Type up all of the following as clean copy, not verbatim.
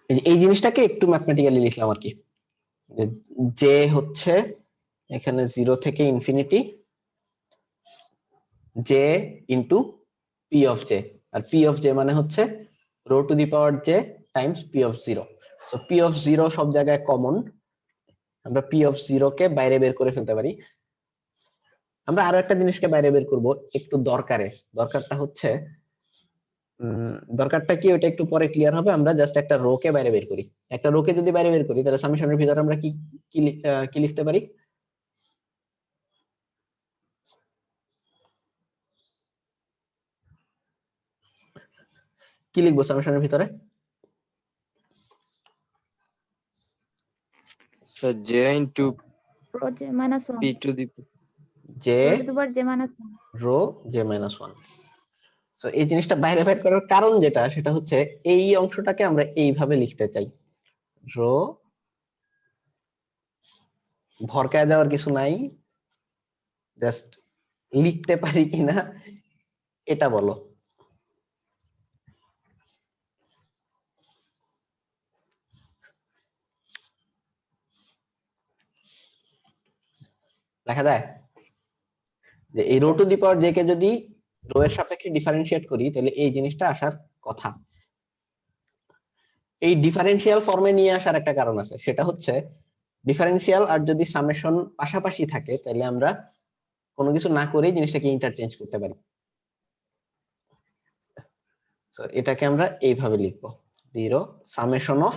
এই জিনিসটাকে একটু ম্যাথমেটিক্যালি লিখলাম আর কি, যে হচ্ছে এখানে 0 থেকে infinity J into P of J, আর পি অফ জে মানে হচ্ছে rho to the power J times P of zero. তো পি অফ জিরো সব জায়গায় কমন, আমরা পি অফ জিরো কে বাইরে বের করে ফেলতে পারি। আমরা আরো একটা জিনিসকে বাইরে বের করব একটু দরকারে, দরকারটা হচ্ছে দরকারটা কি ওটা একটু পরে ক্লিয়ার হবে। আমরা জাস্ট একটা রো কে বাইরে বের করি, একটা রো কে যদি বাইরে বের করি তাহলে সামেশনের ভিতরে আমরা কি কি লিখতে পারি? কি লিখবো সামেশনের ভিতরে? j into rho j minus 1 p to the J rho to the power j minus 1 rho J minus one. তো এই জিনিসটা বাইরে বের করার কারণ যেটা সেটা হচ্ছে এই অংশটাকে আমরা এইভাবে লিখতে চাই, রো ভরকায় যাওয়ার কিছু নাই, জাস্ট লিখতে পারি কিনা এটা বলো। লেখা যায় যে এই rho to the power J কে যদি রো এর সাপেক্ষে ডিফারেন্সিয়েট করি তাহলে এই জিনিসটা আসার কথা। এই ডিফারেন্সিয়াল ফর্মে নিয়ে আসার একটা কারণ আছে, সেটা হচ্ছে ডিফারেন্সিয়াল আর যদি সামেশন পাশাপাশি থাকে তাহলে আমরা কোনো কিছু না করেই জিনিসটাকে ইন্টারচেঞ্জ করতে পারি। তো এটাকে আমরা এইভাবে লিখবো, 0 summation of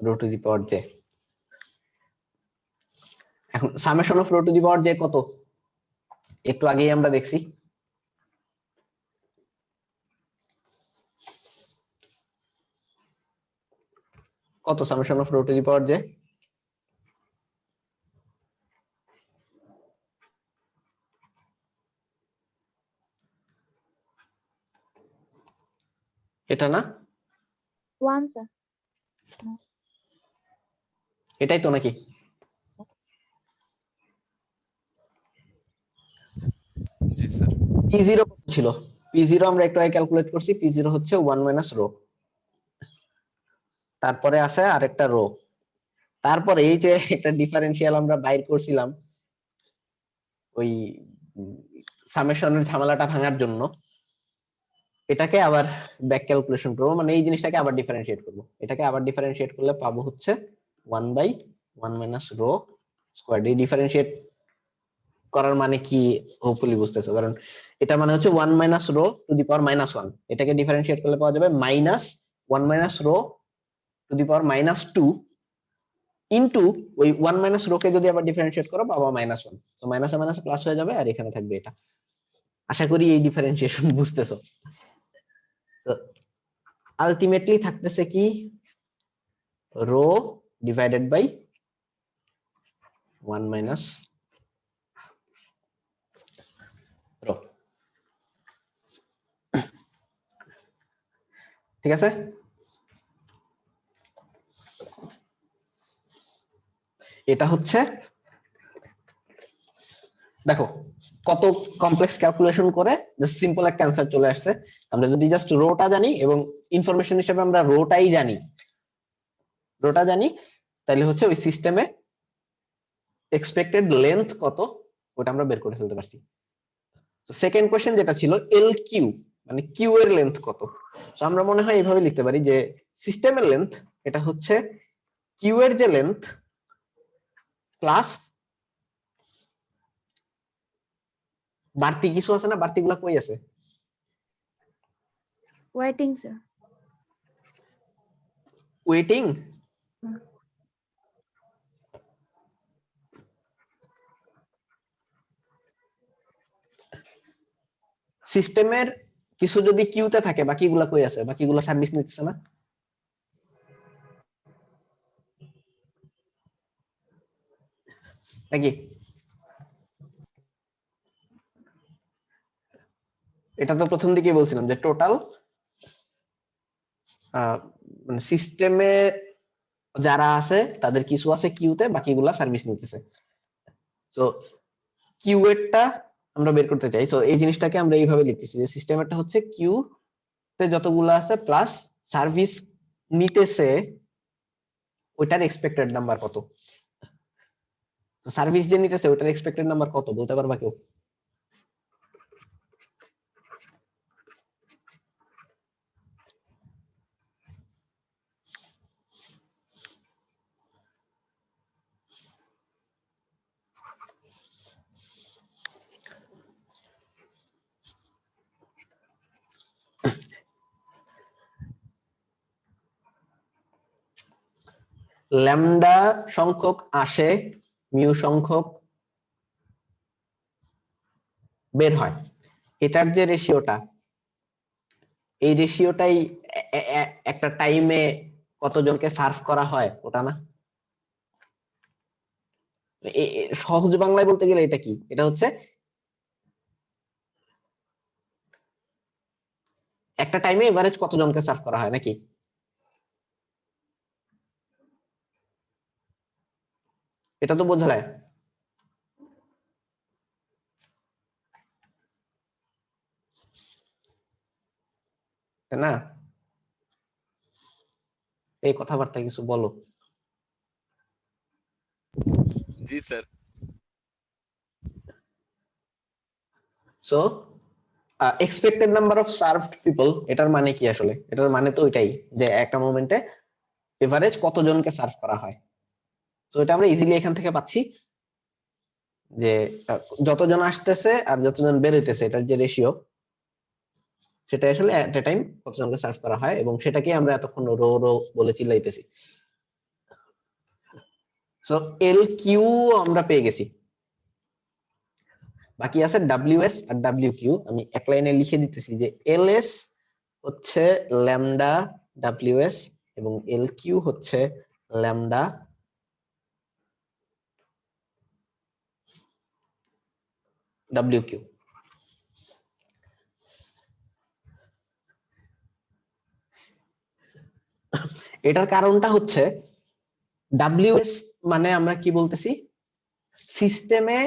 rho to the power j. এখন summation of rho to the power j কত একটু আগেই আমরা দেখছি, কত summation of rho to the power j? এটা না, 1 sir এটাই তো নাকি? জি স্যার। P0 কত ছিল? P0 আমরা একটু আগে ক্যালকুলেট করছি, P0 হচ্ছে 1 মাইনাস রো, তারপরে আসে আরেকটা রো, তারপরে এই যে একটা ডিফারেন্সিয়াল আমরা বাইর করছিলাম ওই সামেশনের ঝামেলাটা ভাঙার জন্য, এটাকে আবার ব্যাক ক্যালকুলেশন করবো, মানে এই জিনিসটাকে আবার ডিফারেন্সিয়েট করবো, এটাকে আবার ডিফারেন্সিয়েট করলে পাবো হচ্ছে 1 বাই 1 মাইনাস রো স্কয়ার। এই ডিফারেন্সিয়েট করার মানে কি হোপফুলি বুঝতেছো, কারণ এটা মানে হচ্ছে 1 minus rho to the power minus 1, এটাকে ডিফারেন্সিয়েট করলে পাওয়া যাবে minus 1 minus rho to the power minus 2 into ওই 1 মাইনাস রো কে যদি আবার ডিফারেন্সিয়েট করো পাবা মাইনাস 1, তো মাইনাসে মাইনাসে প্লাস হয়ে যাবে আর এখানে থাকবে এটা। আশা করি এই ডিফারেন্সিয়েশন বুঝতেছো। তো আলটিমেটলি থাকতেছে কি, rho divided by 1 minus rho, ঠিক আছে? এটা হচ্ছে দেখো কত কমপ্লেক্স ক্যালকুলেশন করে জাস্ট সিম্পল একটা অ্যান্সার চলে আসছে। আমরা যদি জাস্ট রোটা জানি এবং ইনফরমেশন হিসেবে আমরা রোটাই জানি, রোটা জানি, তাহলে হচ্ছে ওই সিস্টেমে এক্সপেক্টেড লেন্থ কত ওটা আমরা বের করে ফেলতে পারছি। তো সেকেন্ড কোশ্চেন যেটা ছিল এল কিউ, মানে কিউ এর লেন্থ কত, তো আমরা মনে হয় এইভাবে লিখতে পারি যে সিস্টেমের লেন্থ এটা হচ্ছে কিউ এর যে লেন্থ প্লাস বাড়তি কিছু আছে না, বাড়তি গুলা কই আছে? waiting sir ওয়েটিং, সিস্টেমের কিছু যদি কিউতে থাকে বাকিগুলা কই আছে? বাকিগুলা সার্ভিস নিতেছে না? নাকি? এটা তো প্রথম দিকেই বলছিলাম যে টোটাল মানে সিস্টেমে যারা আছে তাদের কিছু আছে কিউতে, বাকিগুলা সার্ভিস নিতেছে। তো কিউ এরটা আমরা বের করতে চাই, তো এই জিনিসটাকে আমরা এইভাবে লিখতেছি যে সিস্টেমেরটা হচ্ছে কিউ তে যতগুলো আছে প্লাস সার্ভিস নিতেছে ওইটার এক্সপেক্টেড নাম্বার কত? সার্ভিস যে নিতেছে ওইটার এক্সপেক্টেড নাম্বার কত বলতে পারবা কেউ? ল্যামডা সংখ্যক আসে, মিউ সংখ্যক বের হয়, এটার যে রেশিওটা, এই রেশিওটাই একটা টাইমে কতজনকে সার্ভ করা হয় ওটা না? সহজ বাংলায় বলতে গেলে এটা কি? এটা হচ্ছে একটা টাইমে এভারেজ কতজনকে সার্ভ করা হয় নাকি? এটা তো বোঝা যায়। তাই না? এই কথাবার্তা কিছু বলো। Ji sir. So expected number of served people, এটার মানে কি আসলে? এটার মানে তো ওইটাই যে একটা মোমেন্টে এভারেজ কতজনকে সার্ভ করা হয়। তো এটা আমরা ইজিলি এখান থেকে পাচ্ছি যে যতজন আসতেছে আর যতজন বের হইতেছে এটার যে রেশিও, সেটা আসলে এট এ টাইম কতজনকে সার্ভ করা হয়, এবং সেটাকে আমরা এতক্ষণ রো রো বলে চিল্লাইতেছি। সো এল কিউ আমরা পেয়ে গেছি, বাকি আছে ডাব্লিউ এস আর ডাব্লিউ কিউ। আমি এক লাইনে লিখে দিতেছি যে এল এস হচ্ছে ল্যামডা ডাব্লিউ এস এবং এল কিউ হচ্ছে ল্যামডা ডাব্লিউ কিউ। এটার কারণটা হচ্ছে ডাব্লিউএস মানে আমরা কি বলতেছি, সিস্টেমে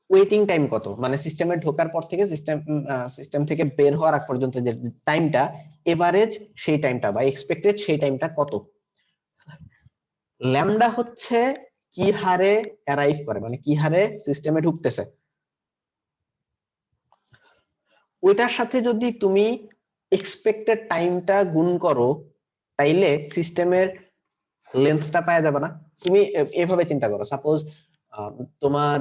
ওয়েটিং টাইম কত, মানে সিস্টেমে ঢোকার পর থেকে সিস্টেম থেকে বের হওয়ার আগ পর্যন্ত যে টাইমটা এভারেজ, সেই টাইমটা বা এক্সপেক্টেড সেই টাইমটা কত। ল্যামডা হচ্ছে কি হারে অ্যারাইভ করে, মানে কি হারে সিস্টেমে ঢুকতেছে, ওইটার সাথে যদি তুমি এক্সপেক্টেড টাইমটা গুণ করো তাইলে সিস্টেমের লেন্থটা পাওয়া যাবে না। তুমি এভাবে চিন্তা করো, সাপোজ তোমার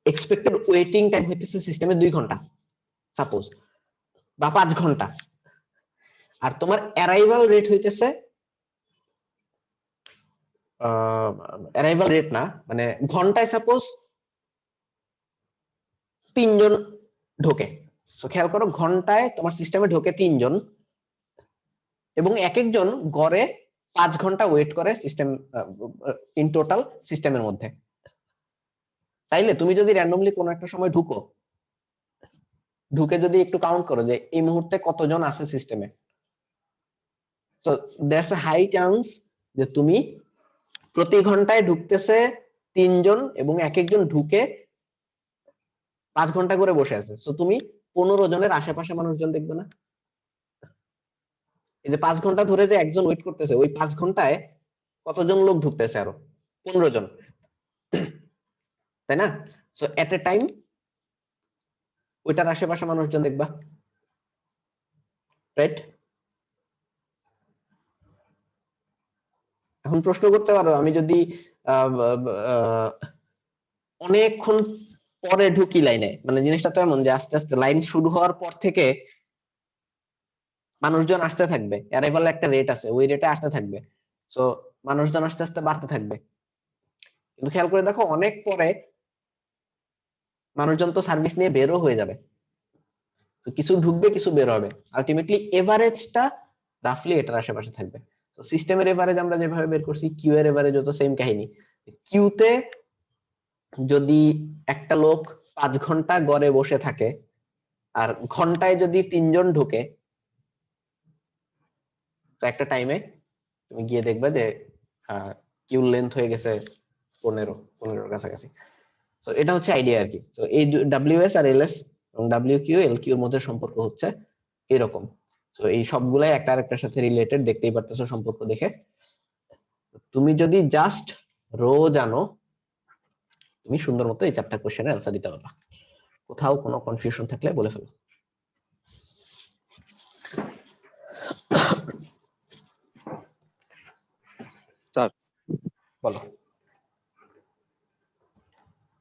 এক্সপেক্টেড ওয়েটিং টাইম হইতেছে সিস্টেমে 2 ঘন্টা সাপোজ, বা 5 ঘন্টা, আর তোমার অ্যারাইভাল রেট হইতেছে অ্যারাইভাল রেট না, মানে ঘন্টায় সাপোজ 3 জন ঢোকে। সো খেয়াল করো, ঘন্টায় তোমার সিস্টেমে ঢোকে 3 জন এবং এক একজন গড়ে 5 ঘন্টা ওয়েট করে সিস্টেম ইন টোটাল সিস্টেমের মধ্যে। তাইলে তুমি যদি র্যান্ডমলি কোনো একটা সময় ঢুকে যদি একটু কাউন্ট করো যে এই মুহূর্তে কতজন আছে সিস্টেমে, so that's a high chance যে তুমি প্রতি ঘন্টায় ঢুকতেছে 3 জন এবং এক একজন ঢুকে 5 ঘন্টা করে বসে আছে, সো তুমি 15 জনের আশেপাশে মানুষজন দেখবে না? এই যে 5 ঘন্টা ধরে যে একজন ওয়েট করতেছে, ওই 5 ঘন্টায় কতজন লোক ঢুকতেছে? আরো 15 জন, তাই না? সো এট এ টাইম ওইটার আশেপাশে মানুষজন দেখবা, রাইট? এখন প্রশ্ন করতে পারো, আমি যদি অনেকক্ষণ পরে ঢুকি লাইনে, মানে জিনিসটা তো এমন যে আস্তে আস্তে লাইন শুরু হওয়ার পর থেকে মানুষজন আসতে থাকবে, অ্যারাইভাল একটা রেট আছে, ওই রেটে আসতে থাকবে, সো মানুষজন আস্তে আস্তে বাড়তে থাকবে। কিন্তু খেয়াল করে দেখো, অনেক পরে মানুষজন তো সার্ভিস নিয়ে বেরও হয়ে যাবে, তো কিছু ঢুকবে কিছু বের হবে, আলটিমেটলি এভারেজটা রাফলি এটার আশেপাশে থাকবে। তো সিস্টেমের এভারেজ আমরা যেভাবে বের করছি, কিউ এর এভারেজ তো সেম কাহিনী। কিউতে যদি একটা লোক 5 ঘন্টা গড়ে বসে থাকে আর ঘন্টায় যদি 3 জন ঢুকে, তো একটা টাইমে তুমি গিয়ে দেখবে যে কিউ লেন্থ হয়ে গেছে 15 কাছাকাছি। তো এটা হচ্ছে আইডিয়া আর কি। তো এই ডাব্লিউএস আর এলএস এবং ডাব্লিউ কিউ এল কিউ এর মধ্যে সম্পর্ক হচ্ছে এরকম। তো এই সবগুলাই একটা আরেকটার সাথে রিলেটেড, দেখতেই পারতেছো সম্পর্ক দেখে। তুমি যদি জাস্ট রো জানো, তুমি সুন্দর মতো এই 4টা কোশ্চেনের অ্যান্সার দিতে পারবা। কোথাও কোনো কনফিউশন থাকলে বলে ফেলো। স্যার বলো।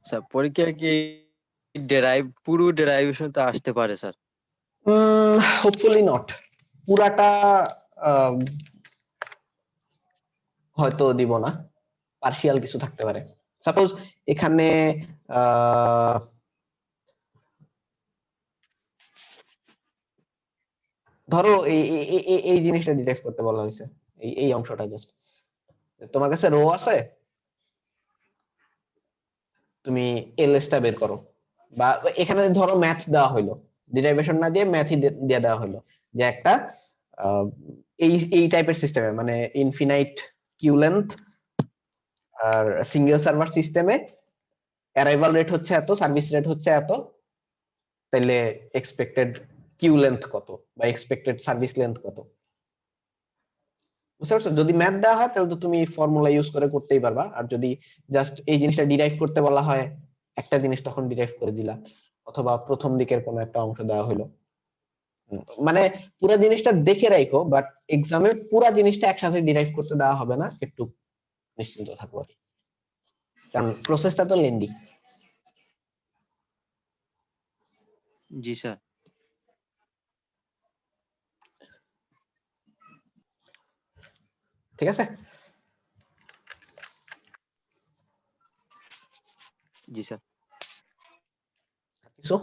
স্যার পরীক্ষা কি পুরো ডেরাইভেশন তো আসতে পারে স্যার? হোপফুলি নট, পুরাটা আহ, হয়তো দিব না, পার্শিয়াল কিছু থাকতে পারে। সাপোজ এখানে আহ, ধরো এই জিনিসটা ডিরাইভ করতে বলা হয়েছে, এই অংশটা জাস্ট, তোমার কাছে রো আছে, তুমি এলএস টা বের করো, বা এখানে ধরো ম্যাথস দেওয়া হইলো, ডিরাইভেশন না দিয়ে ম্যাথই দিয়ে দেওয়া হইলো, যে একটা আহ, এই টাইপের সিস্টেমে, মানে ইনফিনাইট কিউ লেন্থ আর সিঙ্গেল সার্ভার সিস্টেমে অ্যারাইভাল রেট হচ্ছে এত, সার্ভিস রেট হচ্ছে এত, তাহলে এক্সপেক্টেড কিউ লেন্থ কত বা এক্সপেক্টেড সার্ভিস লেন্থ কত। বুঝতে পারছো? যদি ম্যাথ দেওয়া হয় তাহলে তো তুমি ফর্মুলা ইউজ করে করতেই পারবা, আর যদি জাস্ট এই জিনিসটা ডিরাইভ করতে বলা হয়, একটা জিনিস তখন ডিরাইভ করে দিলা, অথবা প্রথম দিকের কোনো একটা অংশ দেওয়া হলো। মানে পুরো জিনিসটা দেখে রাখো, বাট এক্সামে পুরো জিনিসটা একসাথে ডিরাইভ করতে দেওয়া হবে না, একটু নিশ্চিন্ত থাকো আর কি। কারণ প্রসেসটা তো লেন্দি। জি স্যার। ঠিক আছে? জি স্যার। কিছু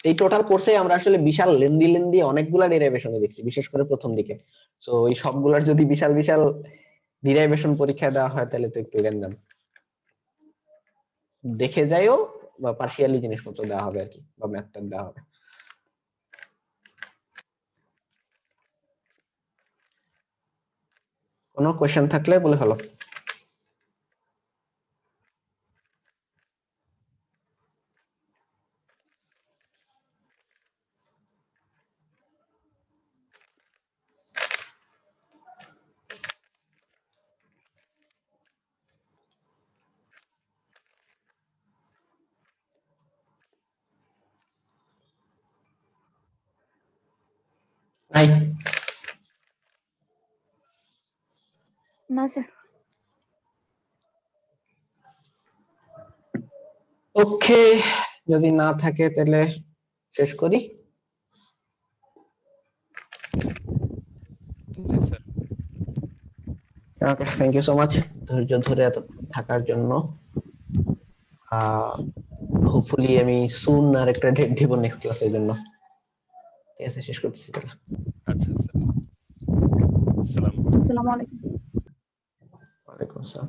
এই টোটাল কোর্সে আমরা আসলে বিশাল লেন্দি অনেকগুলা ডেরিভেশনে দেখছি, বিশেষ করে প্রথম দিকে। তো এই সবগুলার যদি বিশাল বিশাল ডেরিভেশন পরীক্ষা দেওয়া হয় তাহলে তো একটু গ্যাঞ্জাম। দেখে যাইও, বা পার্শিয়ালি জিনিসপত্র দেওয়া হবে আর কি, বা ম্যাথটা দেওয়া হবে। কোনো কোশ্চেন থাকলে বলে ফেলো। নাই? না স্যার। ওকে, যদি না থাকে তাহলে শেষ করি। Ji sir. Okay, thank you so much ধৈর্য ধরে এত থাকার জন্য। হোপফুলি আমি সুন আর একটা ডেট দিব নেক্সট ক্লাসের জন্য। ঠিক আছে, শেষ করতেছি তাহলে। আচ্ছা স্যার। আসসালামু আসসালামু আলাইকুম। ওয়ালাইকুম আসসালাম।